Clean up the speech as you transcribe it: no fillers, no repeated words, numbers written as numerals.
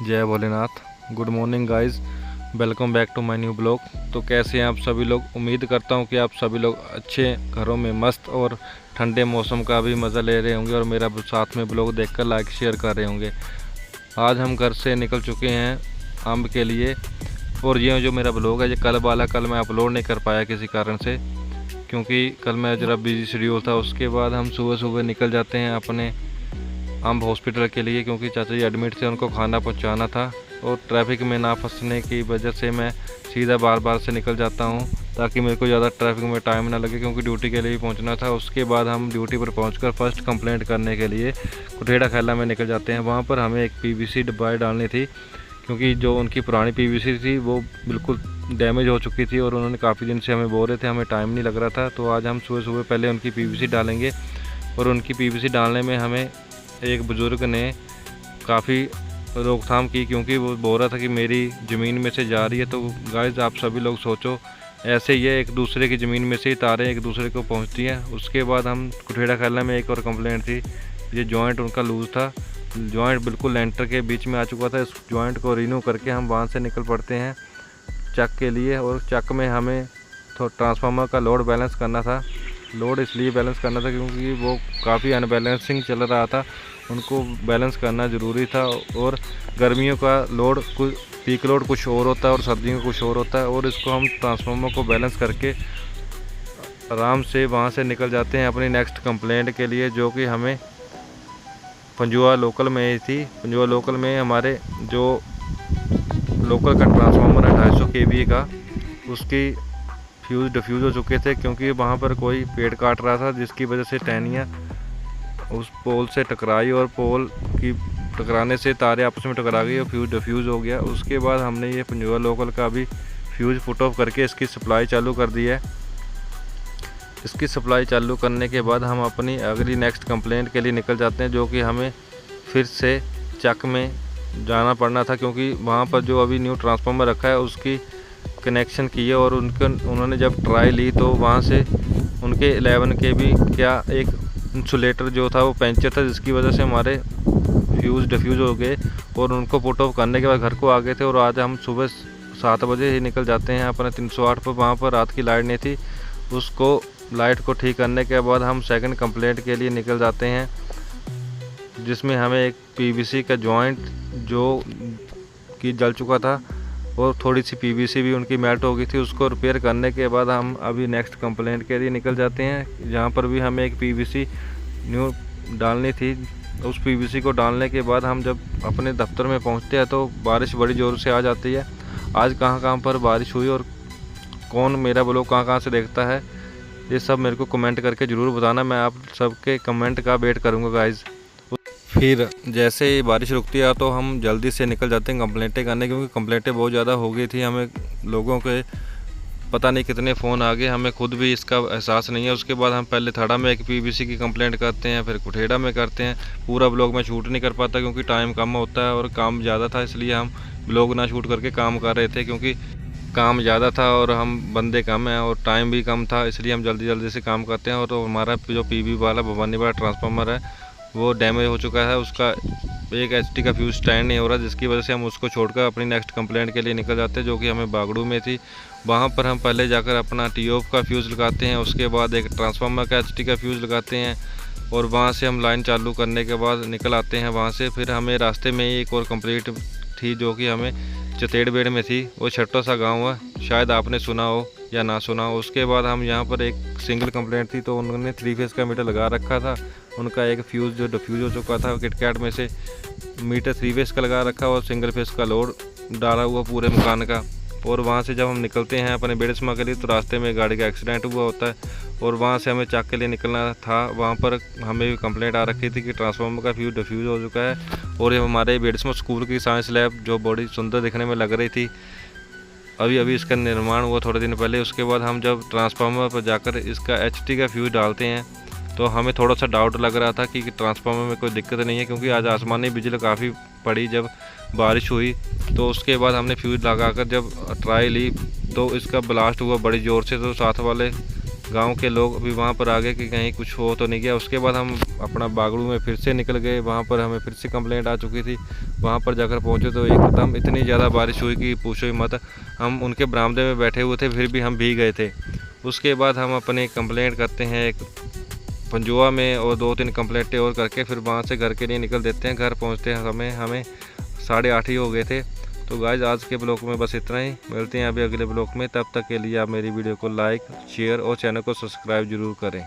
जय Bholenath. Good morning guys, welcome back to my new blog. तो कैसे हैं आप सभी लोग? उम्मीद करता हूं कि आप सभी लोग अच्छे घरों में मस्त और ठंडे मौसम का भी मज़ा ले रहे होंगे और मेरा साथ में ब्लॉग देखकर लाइक शेयर कर रहे होंगे। आज हम घर से निकल चुके हैं आम के लिए, और ये जो मेरा ब्लॉग है ये कल वाला, कल मैं अपलोड नहीं कर पाया किसी कारण से, क्योंकि कल मैं ज़रा बिजी शेड्यूल था। उसके बाद हम सुबह सुबह निकल जाते हैं अपने अम्ब हॉस्पिटल के लिए, क्योंकि चाचा जी एडमिट थे, उनको खाना पहुंचाना था। और ट्रैफिक में ना फंसने की वजह से मैं सीधा बार बार से निकल जाता हूं, ताकि मेरे को ज़्यादा ट्रैफिक में टाइम ना लगे, क्योंकि ड्यूटी के लिए भी पहुंचना था। उसके बाद हम ड्यूटी पर पहुंचकर फर्स्ट कंप्लेंट करने के लिए कुठेड़ा खैला में निकल जाते हैं। वहाँ पर हमें एक पीवीसी डिब्बाई डालनी थी, क्योंकि जो उनकी पुरानी पीवीसी थी वो बिल्कुल डैमेज हो चुकी थी और उन्होंने काफ़ी दिन से हमें बोल रहे थे, हमें टाइम नहीं लग रहा था। तो आज हम सुबह सुबह पहले उनकी पीवीसी डालेंगे। और उनकी पीवीसी डालने में हमें एक बुज़ुर्ग ने काफ़ी रोकथाम की, क्योंकि वो बोल रहा था कि मेरी ज़मीन में से जा रही है। तो गाइस आप सभी लोग सोचो, ऐसे ही है, एक दूसरे की ज़मीन में से ही तारें एक दूसरे को पहुंचती हैं। उसके बाद हम कुठेड़ा खैला में एक और कंप्लेंट थी, ये जॉइंट उनका लूज़ था, जॉइंट बिल्कुल लेंटर के बीच में आ चुका था। इस जॉइंट को रिन्यू करके हम वहाँ से निकल पड़ते हैं चक के लिए। और चक में हमें तो ट्रांसफार्मर का लोड बैलेंस करना था। लोड इसलिए बैलेंस करना था क्योंकि वो काफ़ी अनबैलेंसिंग चल रहा था, उनको बैलेंस करना ज़रूरी था। और गर्मियों का लोड कुछ, पीक लोड कुछ और होता है और सर्दियों का कुछ और होता है। और इसको हम ट्रांसफार्मर को बैलेंस करके आराम से वहाँ से निकल जाते हैं अपनी नेक्स्ट कंप्लेंट के लिए, जो कि हमें पंजुआ लोकल में ही थी। पंजुआ लोकल में हमारे जो लोकल का ट्रांसफार्मर है 250 kVA का, उसकी फ्यूज़ डिफ्यूज़ हो चुके थे, क्योंकि वहाँ पर कोई पेड़ काट रहा था, जिसकी वजह से टहनियाँ उस पोल से टकराई और पोल की टकराने से तारे आपस में टकरा गई और फ्यूज़ डिफ्यूज़ हो गया। उसके बाद हमने ये पंजुआ लोकल का भी फ्यूज़ पुट ऑफ करके इसकी सप्लाई चालू कर दी है। इसकी सप्लाई चालू करने के बाद हम अपनी अगली नेक्स्ट कंप्लेंट के लिए निकल जाते हैं, जो कि हमें फिर से चक में जाना पड़ना था, क्योंकि वहाँ पर जो अभी न्यू ट्रांसफार्मर रखा है उसकी कनेक्शन किए। और उन्होंने जब ट्राई ली तो वहाँ से उनके 11 kV क्या एक इंसुलेटर जो था वो पंचर था, जिसकी वजह से हमारे फ्यूज़ डिफ्यूज़ हो गए और उनको पुट ऑफ करने के बाद घर को आ गए थे। और आज हम सुबह 7 बजे ही निकल जाते हैं अपने 308 पर। वहाँ पर रात की लाइट नहीं थी, उसको लाइट को ठीक करने के बाद हम सेकंड कंप्लेंट के लिए निकल जाते हैं, जिसमें हमें एक पीवीसी का जॉइंट जो कि जल चुका था और थोड़ी सी पीवीसी भी उनकी मेल्ट हो गई थी, उसको रिपेयर करने के बाद हम अभी नेक्स्ट कंप्लेंट के लिए निकल जाते हैं, जहाँ पर भी हमें एक पीवीसी न्यू डालनी थी। उस पीवीसी को डालने के बाद हम जब अपने दफ्तर में पहुँचते हैं तो बारिश बड़ी ज़ोर से आ जाती है। आज कहाँ पर बारिश हुई और कौन मेरा ब्लॉग कहाँ से देखता है, ये सब मेरे को कमेंट करके ज़रूर बताना। मैं आप सबके कमेंट का वेट करूँगा गाइज़। फिर जैसे ही बारिश रुकती है तो हम जल्दी से निकल जाते हैं कंप्लेंटें करने, क्योंकि कंप्लेंटें बहुत ज़्यादा हो गई थी। हमें लोगों के पता नहीं कितने फ़ोन आ गए, हमें खुद भी इसका एहसास नहीं है। उसके बाद हम पहले थड़ा में एक पीवीसी की कंप्लेंट करते हैं, फिर कुठेड़ा में करते हैं। पूरा ब्लॉग मैं शूट नहीं कर पाता क्योंकि टाइम कम होता है और काम ज़्यादा था, इसलिए हम ब्लॉग ना शूट करके काम कर रहे थे, क्योंकि काम ज़्यादा था और हम बंदे कम हैं और टाइम भी कम था, इसलिए हम जल्दी जल्दी से काम करते हैं। और तो हमारा जो पीवी वाला भवानी वाला ट्रांसफार्मर है वो डैमेज हो चुका है, उसका एक एचटी का फ्यूज़ स्टैंड नहीं हो रहा, जिसकी वजह से हम उसको छोड़कर अपनी नेक्स्ट कंप्लेंट के लिए निकल जाते हैं, जो कि हमें बागड़ू में थी। वहाँ पर हम पहले जाकर अपना टीओफ का फ्यूज़ लगाते हैं, उसके बाद एक ट्रांसफार्मर का एचटी का फ्यूज़ लगाते हैं और वहाँ से हम लाइन चालू करने के बाद निकल आते हैं वहाँ से। फिर हमें रास्ते में ही एक और कंप्लीट थी, जो कि हमें चतेड़बेड़ में थी, वो छोटा सा गाँव है, शायद आपने सुना हो या ना सुना हो। उसके बाद हम यहाँ पर एक सिंगल कंप्लेंट थी, तो उन्होंने 3 फेज़ का मीटर लगा रखा था, उनका एक फ्यूज़ जो डिफ्यूज़ हो चुका था किटकैट में से, मीटर 3 फेज़ का लगा रखा और सिंगल फेज़ का लोड डाला हुआ पूरे मकान का। और वहाँ से जब हम निकलते हैं अपने बेड़समा के लिए तो रास्ते में गाड़ी का एक्सीडेंट हुआ होता है और वहाँ से हमें चक के लिए निकलना था। वहाँ पर हमें भी कंप्लेंट आ रखी थी कि ट्रांसफार्मर का फ्यूज़ डिफ्यूज़ हो चुका है। और ये हमारे बेड़समा स्कूल की साइंस लैब जो बड़ी सुंदर दिखने में लग रही थी, अभी इसका निर्माण हुआ थोड़े दिन पहले। उसके बाद हम जब ट्रांसफार्मर पर जाकर इसका एचटी का फ्यूज़ डालते हैं तो हमें थोड़ा सा डाउट लग रहा था कि ट्रांसफार्मर में कोई दिक्कत नहीं है, क्योंकि आज आसमानी बिजली काफ़ी पड़ी जब बारिश हुई। तो उसके बाद हमने फ्यूज़ लगाकर जब ट्राई ली तो इसका ब्लास्ट हुआ बड़ी ज़ोर से, तो साथ वाले गांव के लोग भी वहां पर आ गए कि कहीं कुछ हो तो नहीं गया। उसके बाद हम अपना बागड़ू में फिर से निकल गए। वहां पर हमें फिर से कंप्लेंट आ चुकी थी। वहां पर जाकर पहुंचे तो एकदम इतनी ज़्यादा बारिश हुई कि पूछो ही मत। हम उनके बरामदे में बैठे हुए थे, फिर भी हम भीग गए थे। उसके बाद हम अपनी कंप्लेंट करते हैं एक पंजुआ में और 2-3 कंप्लेंटें और करके फिर वहाँ से घर के लिए निकल देते हैं। घर पहुँचते हैं हमें 8:30 ही हो गए थे। तो गाइस आज के ब्लॉग में बस इतना ही। मिलते हैं अभी अगले ब्लॉग में। तब तक के लिए आप मेरी वीडियो को लाइक, शेयर और चैनल को सब्सक्राइब जरूर करें।